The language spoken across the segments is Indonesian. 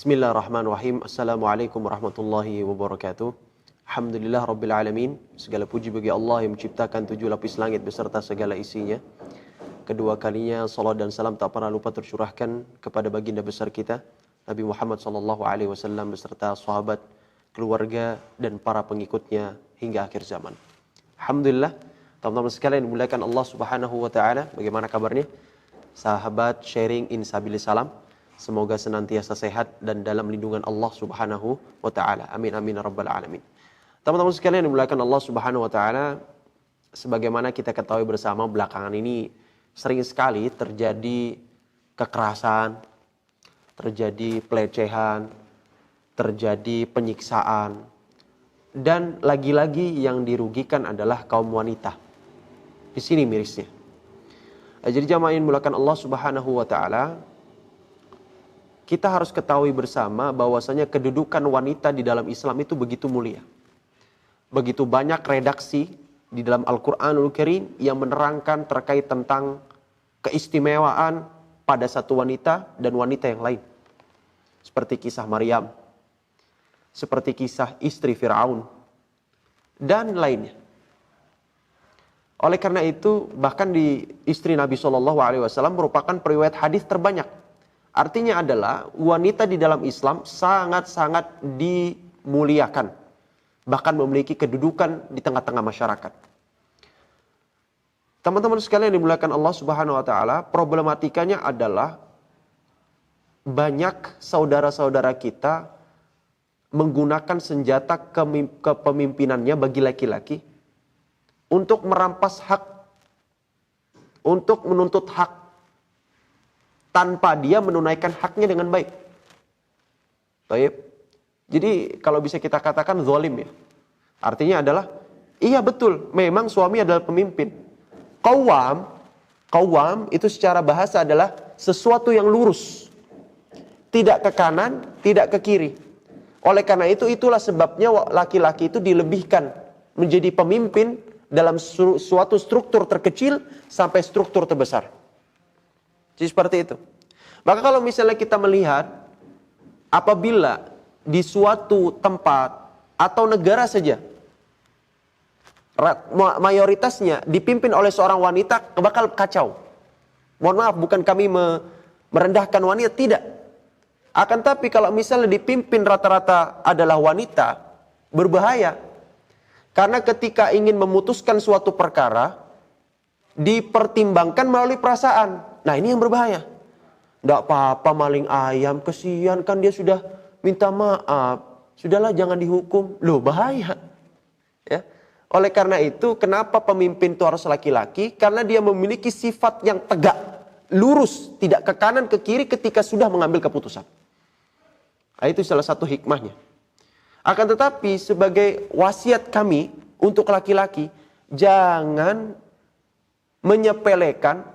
Bismillahirrahmanirrahim. Assalamualaikum warahmatullahi wabarakatuh. Alhamdulillah Rabbil Alamin. Segala puji bagi Allah yang menciptakan 7 lapis langit beserta segala isinya. Kedua kalinya salat dan salam tak pernah lupa tercurahkan kepada baginda besar kita Nabi Muhammad SAW beserta sahabat, keluarga dan para pengikutnya hingga akhir zaman. Alhamdulillah, teman-teman sekalian dimuliakan Allah Subhanahu wa taala. Bagaimana kabarnya? Sahabat sharing Insabilis Salam. Semoga senantiasa sehat dan dalam lindungan Allah Subhanahu wa taala. Amin amin ya rabbal alamin. Teman-teman sekalian dimuliakan Allah Subhanahu wa taala, sebagaimana kita ketahui bersama belakangan ini sering sekali terjadi kekerasan, terjadi pelecehan, terjadi penyiksaan, dan lagi-lagi yang dirugikan adalah kaum wanita. Di sini mirisnya. Jadi jamaah yang dimuliakan Allah Subhanahu wa taala, kita harus ketahui bersama bahwasanya kedudukan wanita di dalam Islam itu begitu mulia. Begitu banyak redaksi di dalam Al-Quranul Karim yang menerangkan terkait tentang keistimewaan pada satu wanita dan wanita yang lain. Seperti kisah Maryam, seperti kisah istri Fir'aun, dan lainnya. Oleh karena itu, bahkan di istri Nabi SAW merupakan periwayat hadis terbanyak. Artinya adalah wanita di dalam Islam sangat-sangat dimuliakan. Bahkan memiliki kedudukan di tengah-tengah masyarakat. Teman-teman sekalian yang dimuliakan Allah Subhanahu wa taala, problematikanya adalah banyak saudara-saudara kita menggunakan senjata kepemimpinannya bagi laki-laki untuk merampas hak, untuk menuntut hak, tanpa dia menunaikan haknya dengan baik. Baik. Jadi kalau bisa kita katakan zalim ya. Artinya adalah, iya betul, memang suami adalah pemimpin. Qawwam itu secara bahasa adalah sesuatu yang lurus. Tidak ke kanan, tidak ke kiri. Oleh karena itu, itulah sebabnya laki-laki itu dilebihkan menjadi pemimpin dalam suatu struktur terkecil sampai struktur terbesar. Jadi seperti itu. Maka kalau misalnya kita melihat apabila di suatu tempat atau negara saja mayoritasnya dipimpin oleh seorang wanita, bakal kacau. Mohon maaf, bukan kami merendahkan wanita, tidak. Akan tapi kalau misalnya dipimpin rata-rata adalah wanita, berbahaya. Karena ketika ingin memutuskan suatu perkara, dipertimbangkan melalui perasaan. Nah ini yang berbahaya. Tidak apa-apa maling ayam, kesian kan dia sudah minta maaf. Sudahlah jangan dihukum. Loh bahaya. Ya. Oleh karena itu kenapa pemimpin itu harus laki-laki? Karena dia memiliki sifat yang tegak, lurus, tidak ke kanan ke kiri ketika sudah mengambil keputusan. Nah, itu salah satu hikmahnya. Akan tetapi sebagai wasiat kami untuk laki-laki, jangan menyepelekan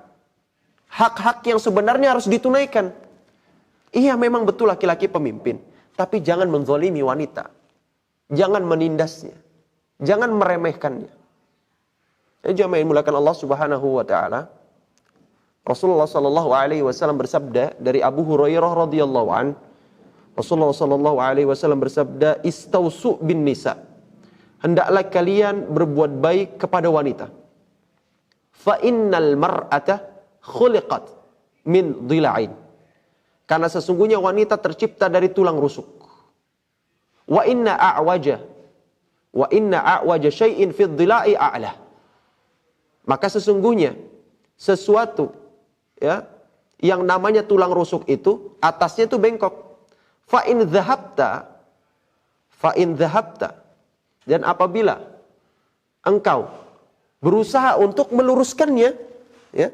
hak-hak yang sebenarnya harus ditunaikan. Iya memang betul laki-laki pemimpin. Tapi jangan menzalimi wanita. Jangan menindasnya. Jangan meremehkannya. Jamaah yang dimuliakan Allah Subhanahu wa taala. Rasulullah SAW bersabda dari Abu Hurairah radhiyallahu an. Rasulullah SAW bersabda, "Istausu bin nisa." Hendaklah kalian berbuat baik kepada wanita. Fa innal mar'ata khuliqat min dhila'in. Karena sesungguhnya wanita tercipta dari tulang rusuk. Wa inna a'waja syai'in fi dhila'i a'la. Maka sesungguhnya sesuatu ya yang namanya tulang rusuk itu atasnya itu bengkok. Fa in dhahabta, dan apabila engkau berusaha untuk meluruskannya, ya,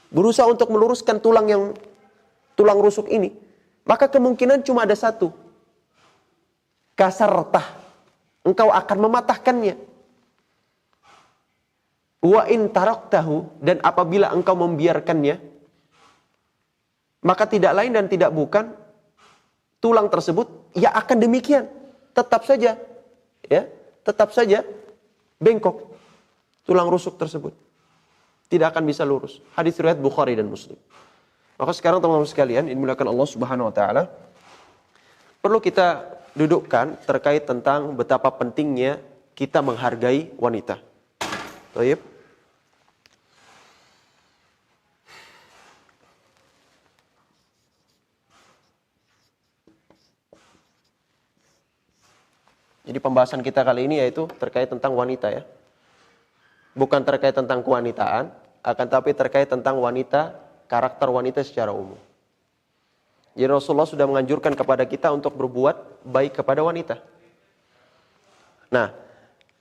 berusaha untuk meluruskan tulang rusuk ini, maka kemungkinan cuma ada satu. Kasartah, engkau akan mematahkannya. Wa in taraktahu, dan apabila engkau membiarkannya, maka tidak lain dan tidak bukan tulang tersebut ya akan demikian, tetap saja bengkok tulang rusuk tersebut. Tidak akan bisa lurus. Hadis riwayat Bukhari dan Muslim. Maka sekarang teman-teman sekalian, dimuliakan Allah Subhanahu wa taala, perlu kita dudukkan terkait tentang betapa pentingnya kita menghargai wanita. Baik. Jadi pembahasan kita kali ini yaitu terkait tentang wanita ya. Bukan terkait tentang kewanitaan, akan tapi terkait tentang wanita, karakter wanita secara umum. Jadi Rasulullah sudah menganjurkan kepada kita untuk berbuat baik kepada wanita. Nah,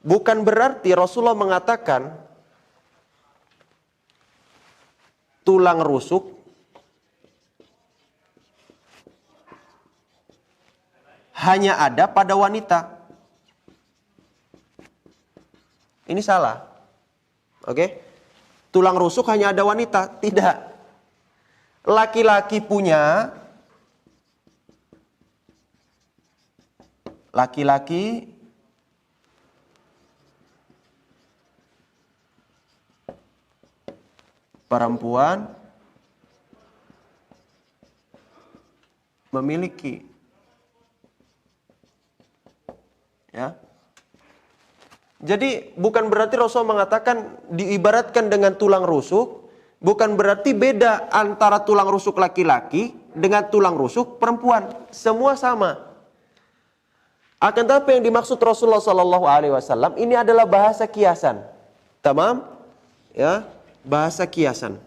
bukan berarti Rasulullah mengatakan tulang rusuk hanya ada pada wanita. Ini salah. Oke? Tulang rusuk hanya ada wanita. Tidak. Laki-laki punya. Laki-laki perempuan memiliki. Ya. Jadi bukan berarti Rasul mengatakan diibaratkan dengan tulang rusuk, bukan berarti beda antara tulang rusuk laki-laki dengan tulang rusuk perempuan. Semua sama. Akan tetapi yang dimaksud Rasulullah SAW ini adalah bahasa kiasan. Tamam? Ya, bahasa kiasan.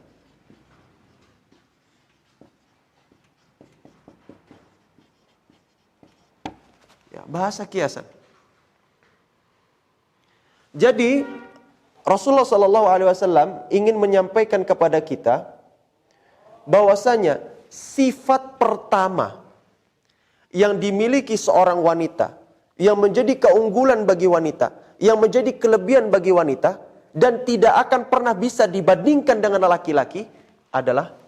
Ya, bahasa kiasan. Jadi Rasulullah SAW ingin menyampaikan kepada kita bahwasanya sifat pertama yang dimiliki seorang wanita, yang menjadi keunggulan bagi wanita, yang menjadi kelebihan bagi wanita, dan tidak akan pernah bisa dibandingkan dengan laki-laki adalah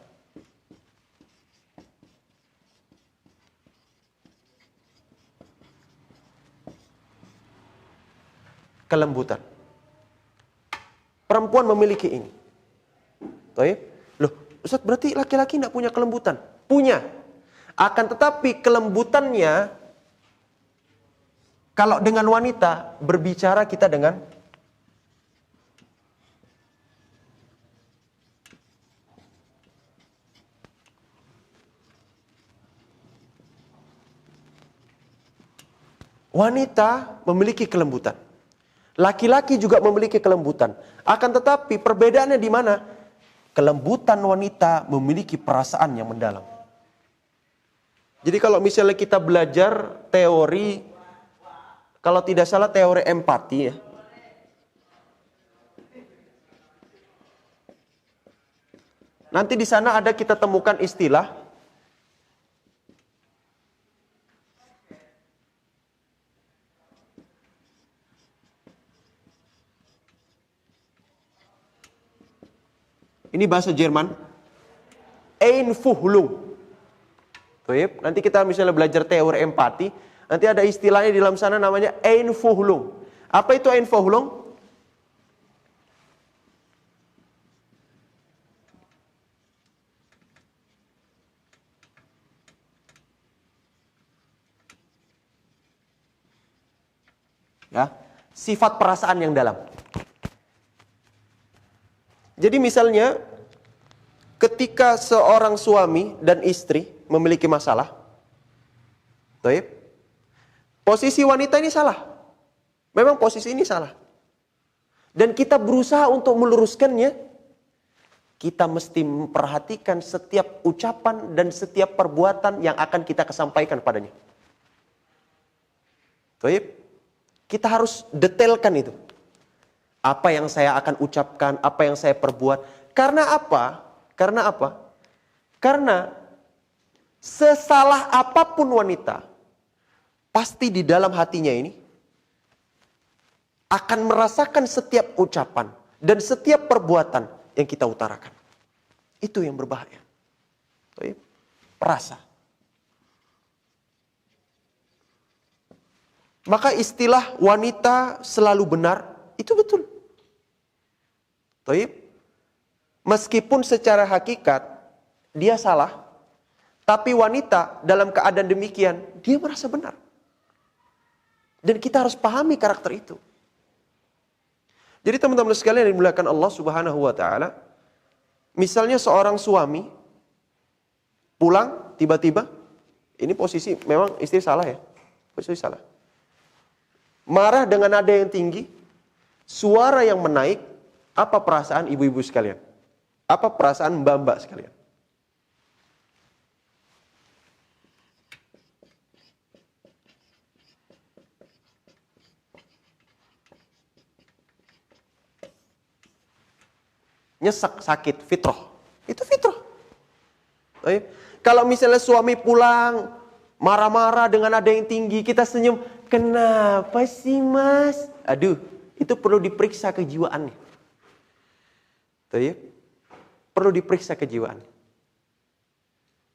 kelembutan. Perempuan memiliki ini. Baik. Loh, Ustaz, berarti laki-laki tidak punya kelembutan? Punya. Akan tetapi kelembutannya, kalau dengan wanita, berbicara kita dengan wanita memiliki kelembutan. Laki-laki juga memiliki kelembutan. Akan tetapi perbedaannya di mana? Kelembutan wanita memiliki perasaan yang mendalam. Jadi kalau misalnya kita belajar teori, kalau tidak salah teori empati ya. Nanti di sana ada kita temukan istilah ini bahasa Jerman. Einfühlung. Nanti kita misalnya belajar teori empati, nanti ada istilahnya di dalam sana namanya Einfühlung. Apa itu Einfühlung? Ya, sifat perasaan yang dalam. Jadi misalnya ketika seorang suami dan istri memiliki masalah, posisi wanita ini salah. Memang posisi ini salah. Dan kita berusaha untuk meluruskannya. Kita mesti memperhatikan setiap ucapan dan setiap perbuatan yang akan kita kesampaikan padanya. Kita harus detailkan itu. Apa yang saya akan ucapkan, apa yang saya perbuat. Karena apa? Karena apa? Karena sesalah apapun wanita, pasti di dalam hatinya ini akan merasakan setiap ucapan dan setiap perbuatan yang kita utarakan. Itu yang berbahaya. Perasa. Maka istilah wanita selalu benar, itu betul. Meskipun secara hakikat dia salah, Tapi wanita dalam keadaan demikian, dia merasa benar. Dan kita harus pahami karakter itu. Jadi teman-teman sekalian yang dimuliakan Allah Subhanahu wa taala, misalnya seorang suami pulang tiba-tiba, ini posisi memang istri salah ya. Posisi salah. Marah dengan nada yang tinggi, suara yang menaik, apa perasaan ibu-ibu sekalian? Apa perasaan mbak-mbak sekalian? Nyesek, sakit, fitrah. Itu fitrah. Kalau misalnya suami pulang, marah-marah dengan nada yang tinggi, kita senyum. Kenapa sih mas? Aduh, itu perlu diperiksa kejiwaannya. Perlu diperiksa kejiwaannya.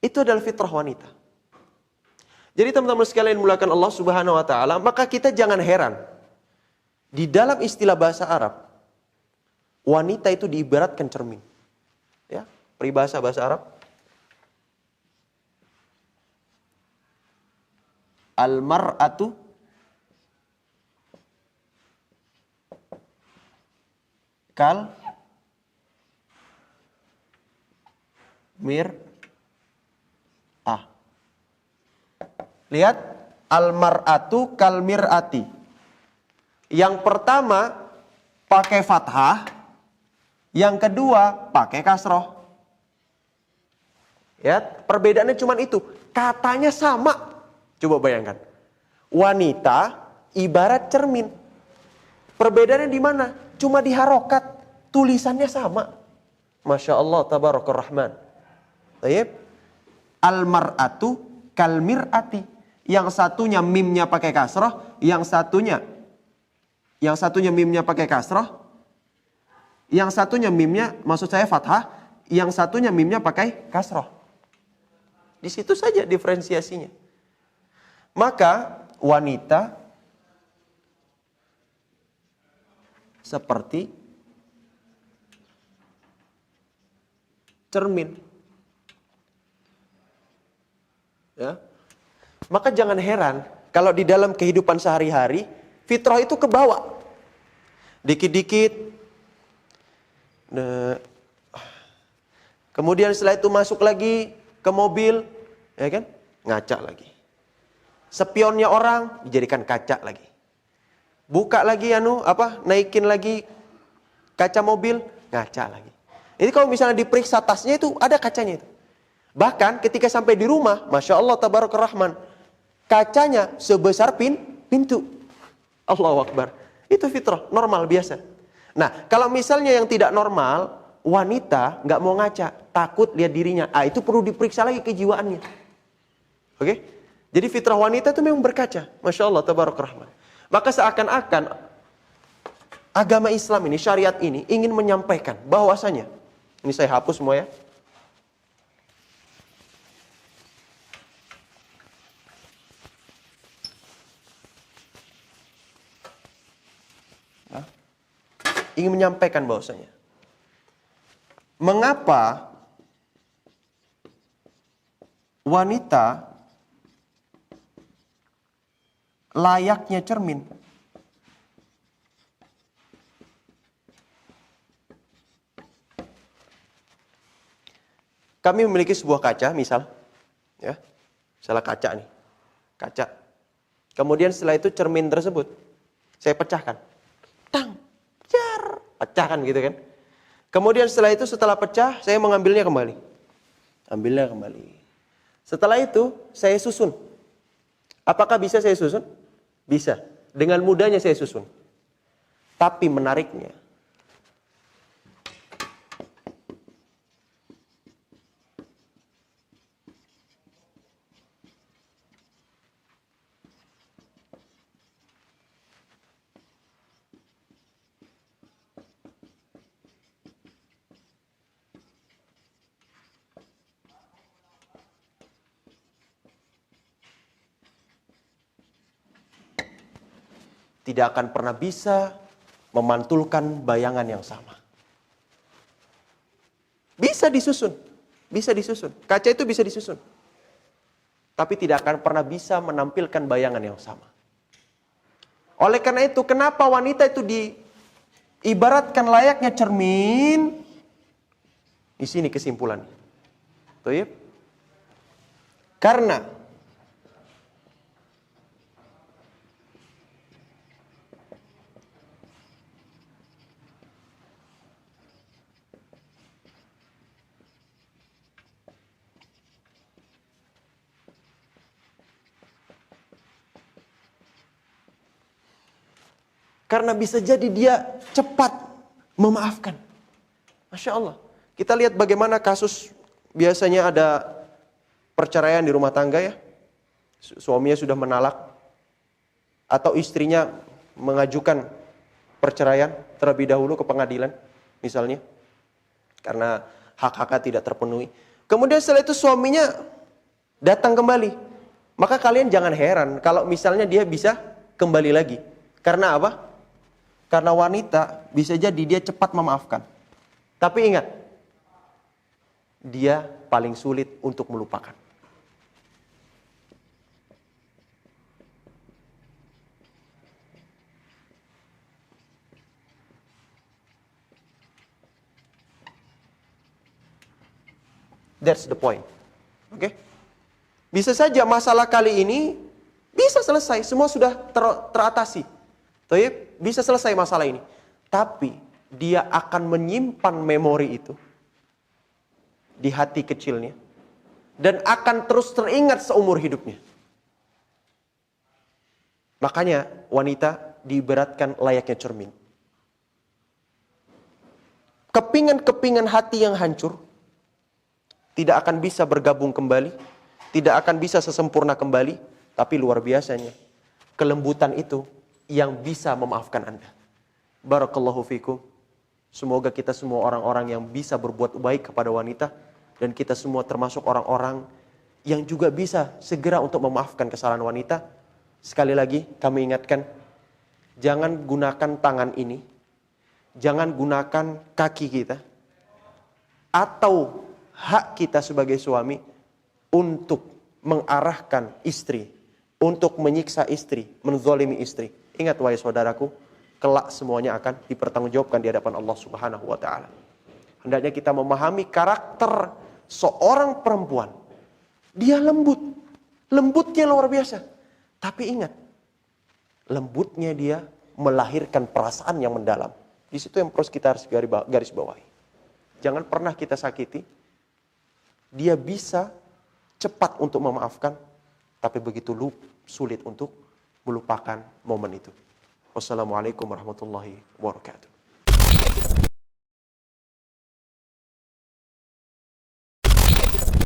Itu adalah fitrah wanita. Jadi teman-teman sekalian mulakan Allah Subhanahu wa taala, maka kita jangan heran. Di dalam istilah bahasa Arab, wanita itu diibaratkan cermin. Ya, peribahasa bahasa Arab. Al-mar'atu kal mir'ah. Lihat, al-mar'atu kal mir'ati. Yang pertama pakai fathah. Yang kedua, pakai kasroh. Ya, perbedaannya cuma itu. Katanya sama. Coba bayangkan. Wanita ibarat cermin. Perbedaannya di mana? Cuma di harokat. Tulisannya sama. Masya Allah, tabarakur rahman. Baik. Al-mar'atu kal mir'ati. Yang satunya mimnya pakai kasroh. Yang satunya mimnya pakai kasroh. Yang satunya mimnya, maksud saya fathah, yang satunya mimnya pakai kasroh. Di situ saja diferensiasinya. Maka wanita seperti cermin. Ya. Maka jangan heran kalau di dalam kehidupan sehari-hari fitrah itu kebawa. Dikit-dikit. Nah, kemudian setelah itu masuk lagi ke mobil, ya kan? Ngaca lagi. Spionnya orang dijadikan kaca lagi. Buka lagi naikin lagi kaca mobil, ngaca lagi. Ini kalau misalnya diperiksa tasnya itu ada kacanya itu. Bahkan ketika sampai di rumah, Masya Allah tabarakar rahman, kacanya sebesar pintu. Allahu Akbar. Itu fitrah, normal, biasa. Nah, kalau misalnya yang tidak normal, wanita nggak mau ngaca, takut lihat dirinya. Itu perlu diperiksa lagi kejiwaannya. Oke? Jadi fitrah wanita itu memang berkaca. Masya Allah, tabarakallah rahman. Maka seakan-akan agama Islam ini, syariat ini ingin menyampaikan bahwasanya, ini saya hapus semua ya. Ingin menyampaikan bahwasanya mengapa wanita layaknya cermin. Kami memiliki sebuah kaca, misal ya. Misalnya kaca nih. Kaca. Kemudian setelah itu cermin tersebut saya pecahkan. Tang. Pecahkan gitu kan. Kemudian setelah pecah, saya mengambilnya kembali. Ambilnya kembali. Setelah itu, saya susun. Apakah bisa saya susun? Bisa. Dengan mudahnya saya susun. Tapi menariknya, tidak akan pernah bisa memantulkan bayangan yang sama. Bisa disusun. Bisa disusun. Kaca itu bisa disusun. tapi tidak akan pernah bisa menampilkan bayangan yang sama. Oleh karena itu, kenapa wanita itu diibaratkan layaknya cermin? Di sini kesimpulannya. Baik. Karena bisa jadi dia cepat memaafkan. Masya Allah. Kita lihat bagaimana kasus biasanya ada perceraian di rumah tangga ya. Suaminya sudah menalak. Atau istrinya mengajukan perceraian terlebih dahulu ke pengadilan. Misalnya. Karena hak-haknya tidak terpenuhi. Kemudian setelah itu suaminya datang kembali. Maka kalian jangan heran kalau misalnya dia bisa kembali lagi. Karena apa? Karena wanita bisa jadi dia cepat memaafkan. Tapi ingat, dia paling sulit untuk melupakan. That's the point. Oke? Bisa saja masalah kali ini bisa selesai, semua sudah teratasi. Bisa selesai masalah ini. Tapi dia akan menyimpan memori itu di hati kecilnya dan akan terus teringat seumur hidupnya. Makanya wanita diibaratkan layaknya cermin. Kepingan-kepingan hati yang hancur tidak akan bisa bergabung kembali, tidak akan bisa sesempurna kembali, tapi luar biasanya kelembutan itu yang bisa memaafkan Anda. Barakallahu fikum. Semoga kita semua orang-orang yang bisa berbuat baik kepada wanita, dan kita semua termasuk orang-orang yang juga bisa segera untuk memaafkan kesalahan wanita. Sekali lagi kami ingatkan, jangan gunakan tangan ini, jangan gunakan kaki kita atau hak kita sebagai suami untuk mengarahkan istri, untuk menyiksa istri, menzalimi istri. Ingat wahai saudaraku, kelak semuanya akan dipertanggungjawabkan di hadapan Allah Subhanahu wa taala. Hendaknya kita memahami karakter seorang perempuan. Dia lembut. Lembutnya luar biasa. Tapi ingat, lembutnya dia melahirkan perasaan yang mendalam. Di situ yang terus kita harus garis bawahi. Jangan pernah kita sakiti. Dia bisa cepat untuk memaafkan, tapi begitu sulit untuk melupakan momen itu. Wassalamualaikum warahmatullahi wabarakatuh.